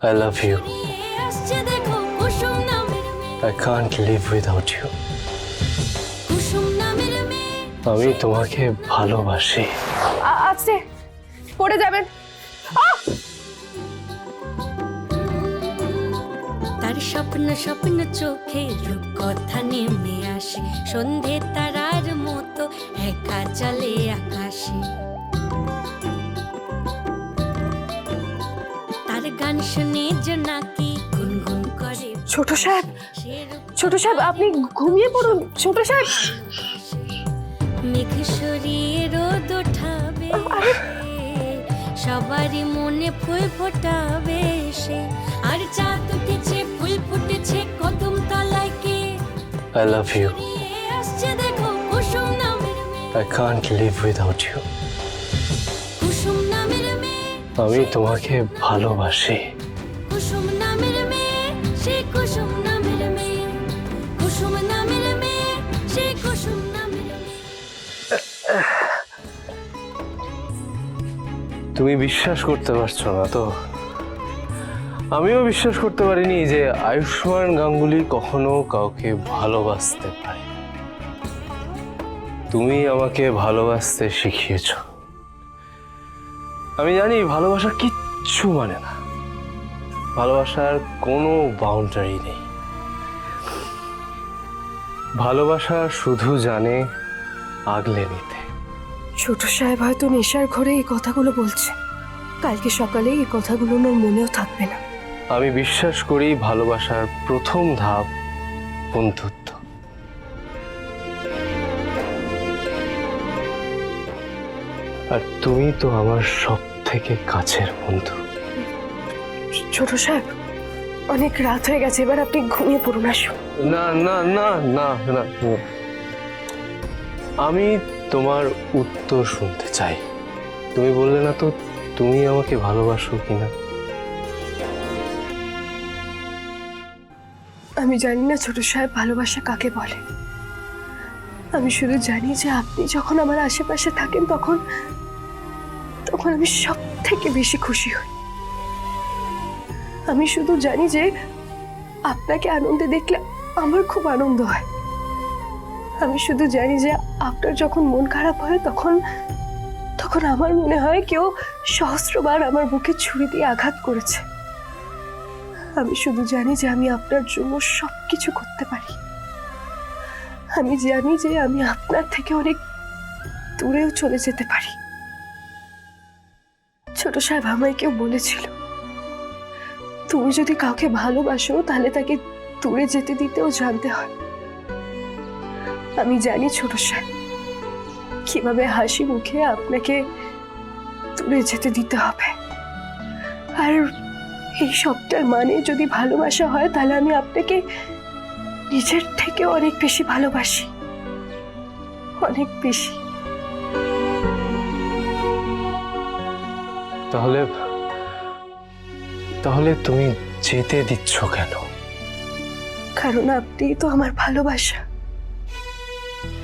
I love you. I can't live without you. আমি তোমাকে ভালোবাসি। আস্তে পড়ে যাবেন। তার স্বপ্ন স্বপ্ন চোখে রূপকথা নেমে আসে, সন্ধে তারার মতো একা চলে আকাশে। তার গান শুনে জোনাকি গুনগুন করে। ছোট সাহেব, ছোট সাহেব আপনি ঘুমিয়ে পড়ুন। ছোট সাহেব মেঘ সরিয়ে রোদ ওঠাবে, সবারই মনে ফুল ফোটাবে সে। আর চাঁদ উঠেছে, ফুল ফুটেছে কদম তলায় কে। I love you. আসছে দেখো কুসুম নামের মেয়ে, I can't live without you. কুসুম নামের মেয়ে, আমি তোমাকে ভালোবাসি। কুসুম নামের মেয়ে, সে কুসুম নামের মেয়ে, কুসুম নামের মেয়ে, সে কুসুম নামের মেয়ে। তুমি বিশ্বাস করতে পারছো না তো? আমিও বিশ্বাস করতে পারিনি যে আয়ুষ্মান গাঙ্গুলি কখনো কাউকে ভালোবাসতে পারে। তুমি আমাকে ভালোবাসতে শিখিয়েছ। আমি জানি ভালোবাসা কিচ্ছু মানে না, ভালোবাসার কোনো বাউন্ডারি নেই। ভালোবাসা শুধু জানে আগলে নিতে। ছোট সাহেব হয়তো নেশার ঘরে এই কথাগুলো বলছে, কালকে সকালে এই কথাগুলো ওনার মনেও থাকবে না। আমি বিশ্বাস করি ভালোবাসার প্রথম ধাপ বন্ধুত্ব। আর তুমি তো আমার সব থেকে কাছের বন্ধু। ছোট সাহেব অনেক রাত হয়ে গেছে, এবার আপনি ঘুমিয়ে পড়ুন। আসুন। না না না না না, আমি তোমার উত্তর শুনতে চাই। তুমি বললে না তো তুমি আমাকে ভালোবাসো কিনা। আমি জানি না ছোট সাহেব ভালোবাসা কাকে বলে। আমি শুধু জানি যে আপনি যখন আমার আশেপাশে থাকেন তখন তখন আমি সব থেকে বেশি খুশি হই। আমি শুধু জানি যে আপনাকে আনন্দে দেখলে আমার খুব আনন্দ হয়। আমি শুধু জানি যে আপনার যখন মন খারাপ হয় তখন তখন আমার মনে হয় কেউ সহস্রবার আমার বুকে ছুরি দিয়ে আঘাত করেছে। আমি শুধু জানি যে আমি আপনার জন্য সবকিছু করতে পারি। আমি জানি যে আমি আপনার থেকে অনেক দূরেও চলে যেতে পারি। ছোট সাহেব আমায় কেউ বলেছিল, তুমি যদি কাউকে ভালোবাসো তাহলে তাকে দূরে যেতে দিতেও জানতে হয়। আমি জানি ছোট সাহেব কিভাবে হাসি মুখে আপনাকে দূরে যেতে দিতে হবে। আর এই সবটার মানে যদি ভালোবাসা হয় তাহলে আমি আপনাকে নিজের থেকে অনেক বেশি ভালোবাসি, অনেক বেশি। তাহলে তাহলে তুমি যেতে দিচ্ছ কেন? কারণ আপনি তো আমার ভালোবাসা।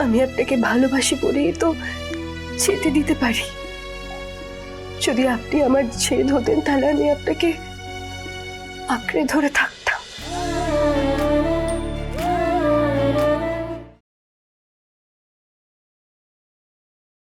আমি আপনাকে ভালোবাসি বলেই তো যেতে দিতে পারি। যদি আপনি আমার ছেদ হতেন তাহলে আমি আপনাকে আঁকড়ে ধরে থাকতাম।